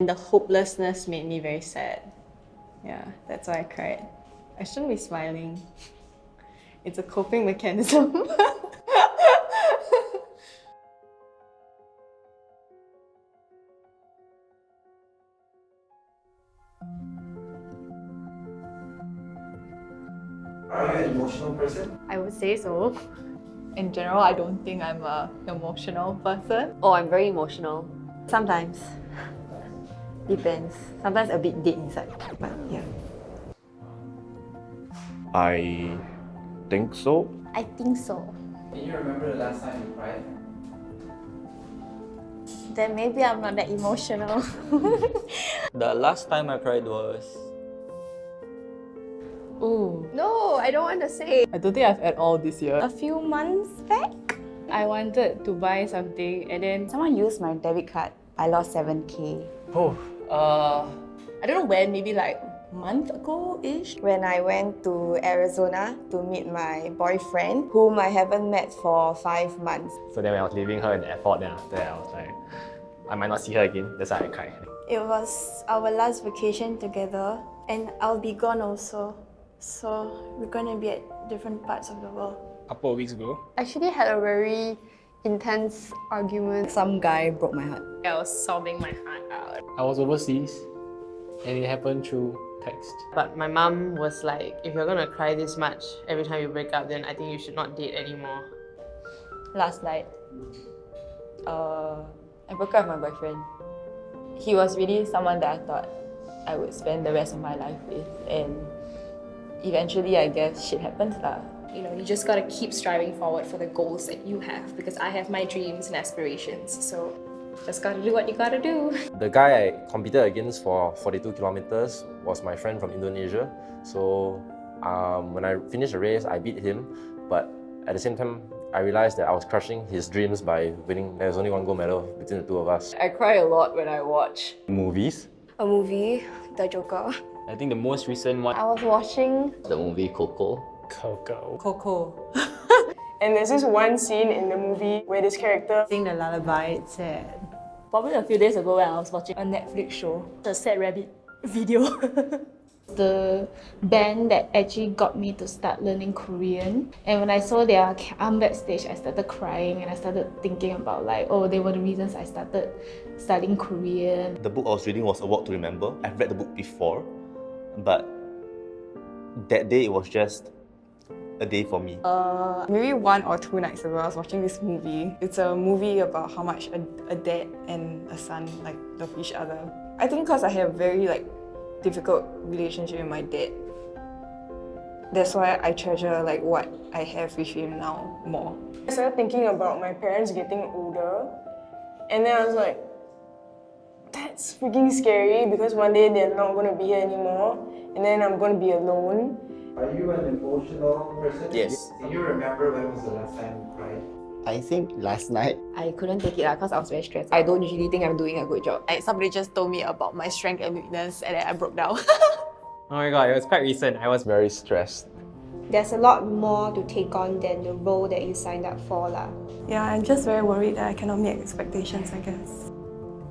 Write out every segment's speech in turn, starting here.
The hopelessness made me very sad. Yeah, that's why I cried. I shouldn't be smiling. It's a coping mechanism. Are you an emotional person? I would say so. In general, I don't think I'm an emotional person. Oh, I'm very emotional. Sometimes. Depends. Sometimes a bit dead inside. But yeah. I think so. I think so. Can you remember the last time you cried? Then maybe I'm not that emotional. The last time I cried was... Ooh. No, I don't want to say. I don't think I've had all this year. A few months back, I wanted to buy something and then Someone used my debit card. I lost 7K. I don't know when, maybe like a month ago-ish. When I went to Arizona to meet my boyfriend, whom I haven't met for 5 months. So then when I was leaving her in the airport, then after that I was like, I might not see her again. That's why I cried. it was our last vacation together, and I'll be gone also. So we're gonna be at different parts of the world. A couple of weeks ago. Actually had a very intense argument. Some guy broke my heart. I was sobbing my heart out. I was overseas and it happened through text. But my mum was like, if you're gonna cry this much every time you break up, then I think you should not date anymore. Last night, I broke up with my boyfriend. He was really someone that I thought I would spend the rest of my life with, and eventually I guess shit happens lah. You know, you just gotta keep striving forward for the goals that you have, because I have my dreams and aspirations, so just gotta do what you gotta do. The guy I competed against for 42 kilometers was my friend from Indonesia. So when I finished the race, I beat him. But at the same time, I realized that I was crushing his dreams by winning. There was only one gold medal between the two of us. I cry a lot when I watch Movies. A movie, The Joker. I think the most recent one, I was watching The movie Coco. Coco. And there's this one scene in the movie where this character Sing the lullaby, it's sad. Probably a few days ago when I was watching a Netflix show, the Sad Rabbit video. the band that actually got me to start learning Korean. And when I saw their arm backstage, I started crying and I started thinking about like, oh, they were the reasons I started studying Korean. The book I was reading was A Walk to Remember. I've read the book before, but that day it was just a day for me. maybe 1 or 2 nights ago, I was watching this movie. It's a movie about how much a dad and a son like love each other. I think because I have very difficult relationship with my dad, that's why I treasure like what I have with him now more. I started thinking about my parents getting older, and then I was like, that's freaking scary because one day they're not going to be here anymore, and then I'm going to be alone. Are you an emotional person? Yes. Can you remember when was the last time you cried? I think last night. I couldn't take it because I was very stressed. I don't usually think I'm doing a good job. Like somebody just told me about my strength and weakness and then I broke down. oh my god, it was quite recent. I was Very stressed. there's a lot more to take on than the role that you signed up for lah. Yeah, I'm just very worried that I cannot meet expectations, I guess.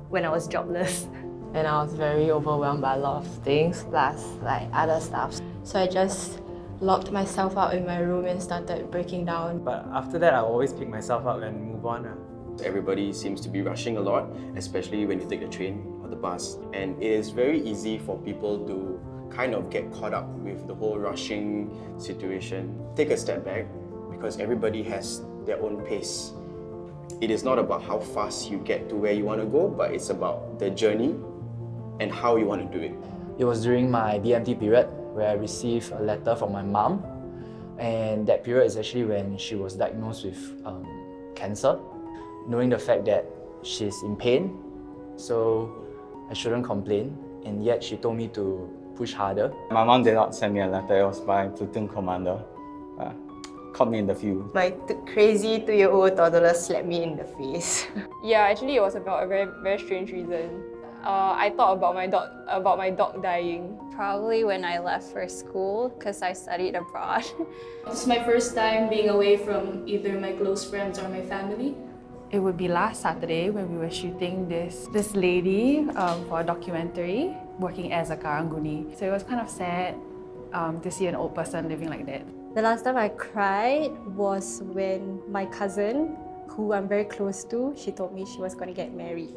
When I was jobless. And I was very overwhelmed by a lot of things, plus like other stuff. So I just locked myself out in my room and started breaking down. But after that, I always pick myself up and move on. Everybody seems to be rushing a lot, especially when you take the train or the bus. And it is very easy for people to kind of get caught up with the whole rushing situation. Take a step back, because everybody has their own pace. It is not about how fast you get to where you want to go, but it's about the journey and how you want to do it. It was during my DMT period where I received a letter from my mom, and that period is actually when she was diagnosed with cancer. Knowing the fact that she's in pain, so I shouldn't complain, and yet she told me to push harder. My mom did not send me a letter. It was my platoon commander. Caught me in the field. My crazy 2-year-old toddler slapped me in the face. Yeah, actually it was about a very, very strange reason. I thought about my dog dying. Probably when I left for school, because I studied abroad. It's my first time being away from either my close friends or my family. It would be last Saturday when we were shooting this lady for a documentary working as a karanguni. So it was kind of sad to see an old person living like that. The last time I cried was when my cousin, who I'm very close to, she told me she was going to get married.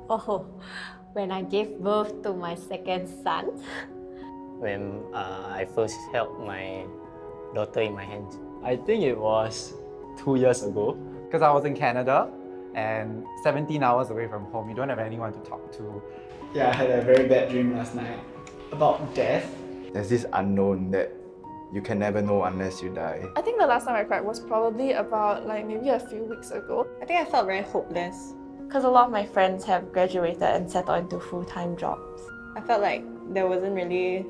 Oh, when I gave birth to my second son. When I first held my daughter in my hands. I think it was 2 years ago. Because I was in Canada and 17 hours away from home. You don't have anyone to talk to. Yeah, I had a very bad dream last night about death. There's this unknown that you can never know unless you die. I think the last time I cried was probably about maybe a few weeks ago. I think I felt very hopeless. Because a lot of my friends have graduated and settled into full-time jobs. I felt like there wasn't really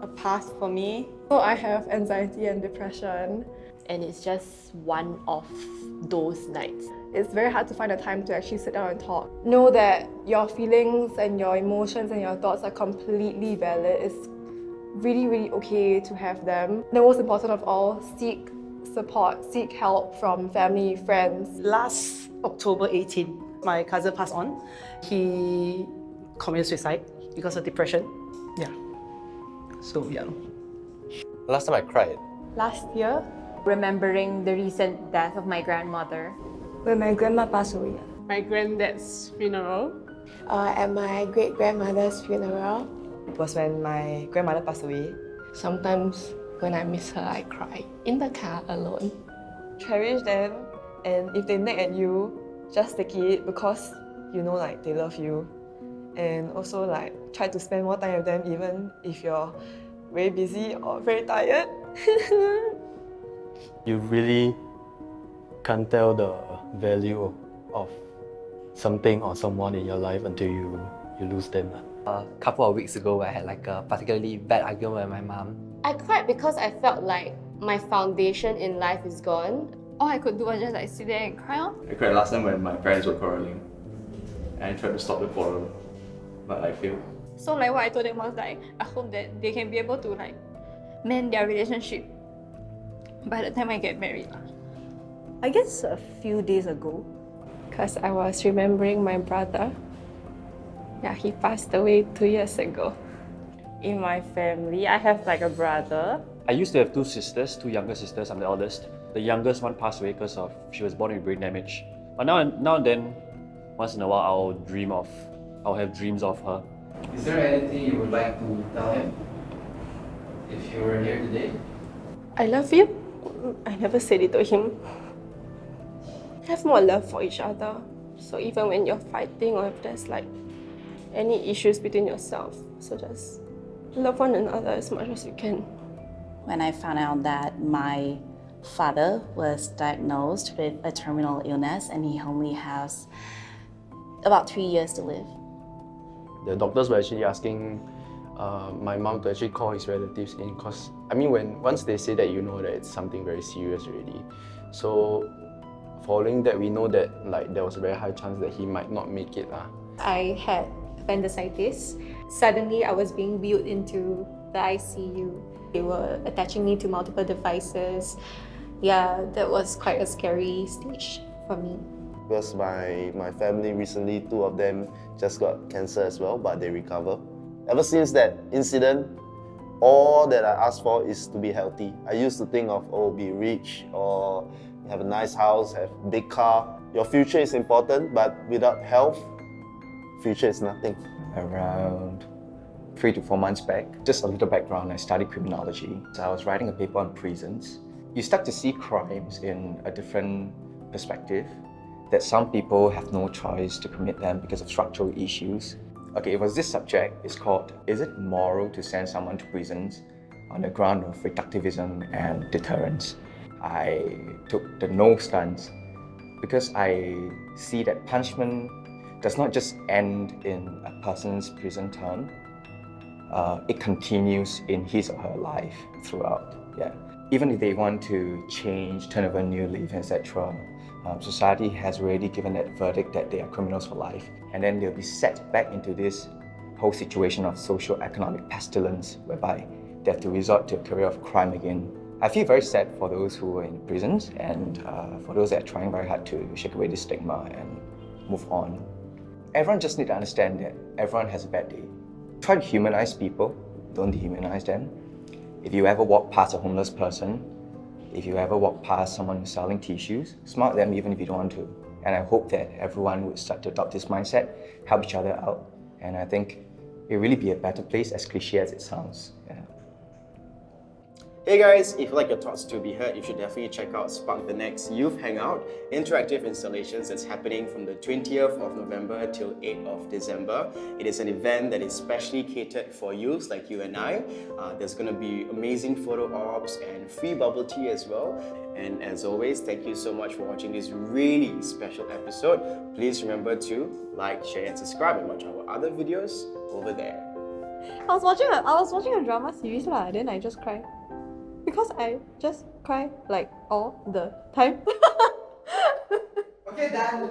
a path for me. So I have anxiety and depression. And it's just one of those nights. It's very hard to find a time to actually sit down and talk. Know that your feelings and your emotions and your thoughts are completely valid. It's really, really okay to have them. The most important of all, seek support, seek help from family, friends. Last October 18, my cousin passed on. He committed suicide because of depression. Yeah. So, yeah. Last time I cried. Last year, remembering the recent death of my grandmother. When my grandma passed away. My granddad's funeral. At my great-grandmother's funeral. It was when my grandmother passed away. Sometimes when I miss her, I cry in the car alone. Cherish them, and if they nag at you, just take it because you know they love you. And also try to spend more time with them even if you're very busy or very tired. You really can't tell the value of something or someone in your life until you lose them. A couple of weeks ago, I had a particularly bad argument with my mom. I cried because I felt like my foundation in life is gone. All I could do was just sit there and cry. I cried last time when my parents were quarreling. And I tried to stop the quarrel, but I failed. So what I told them was I hope that they can be able to mend their relationship by the time I get married. I guess a few days ago, because I was remembering my brother. Yeah, he passed away 2 years ago. In my family, I have a brother. I used to have two sisters, two younger sisters. I'm the eldest. The youngest one passed away because she was born with brain damage. But now and then, once in a while, I'll have dreams of her. Is there anything you would like to tell him if you were here today? I love you. I never said it to him. Have more love for each other. So even when you're fighting or if there's any issues between yourself, so just love one another as much as you can. When I found out that my father was diagnosed with a terminal illness and he only has about 3 years to live. The doctors were actually asking my mom to actually call his relatives in because, once they say that, you know that it's something very serious already. So following that, we know that there was a very high chance that he might not make it. I had appendicitis. Suddenly, I was being wheeled into the ICU. They were attaching me to multiple devices. Yeah, that was quite a scary stage for me. Because my family recently, 2 of them just got cancer as well, but they recover. Ever since that incident, all that I ask for is to be healthy. I used to think of, be rich or have a nice house, have a big car. Your future is important, but without health, future is nothing. Around 3 to 4 months back, just a little background, I studied criminology. So I was writing a paper on prisons. You start to see crimes in a different perspective, that some people have no choice to commit them because of structural issues. Okay, it was this subject. It's called, is it moral to send someone to prisons on the ground of reductivism and deterrence? I took the no stance because I see that punishment does not just end in a person's prison term. It continues in his or her life throughout. Yeah. Even if they want to change, turn over a new leaf, etc., society has already given that verdict that they are criminals for life. And then they'll be set back into this whole situation of socio-economic pestilence whereby they have to resort to a career of crime again I feel very sad for those who are in prisons and for those that are trying very hard to shake away this stigma and move on. Everyone just needs to understand that everyone has a bad day. Try to humanize people, don't dehumanize them. If you ever walk past a homeless person, if you ever walk past someone who's selling tissues, smile at them even if you don't want to. And I hope that everyone would start to adopt this mindset, help each other out. And I think it'll really be a better place, as cliche as it sounds. Yeah. Hey guys, if you like your thoughts to be heard, you should definitely check out Spark the Next Youth Hangout, interactive installations that's happening from the 20th of November till 8th of December. It is an event that is specially catered for youths like you and I. There's going to be amazing photo ops and free bubble tea as well. And as always, thank you so much for watching this really special episode. Please remember to like, share and subscribe and watch our other videos over there. I was watching a drama series lah, then I just cried. Because I just cry like all the time. Okay, done.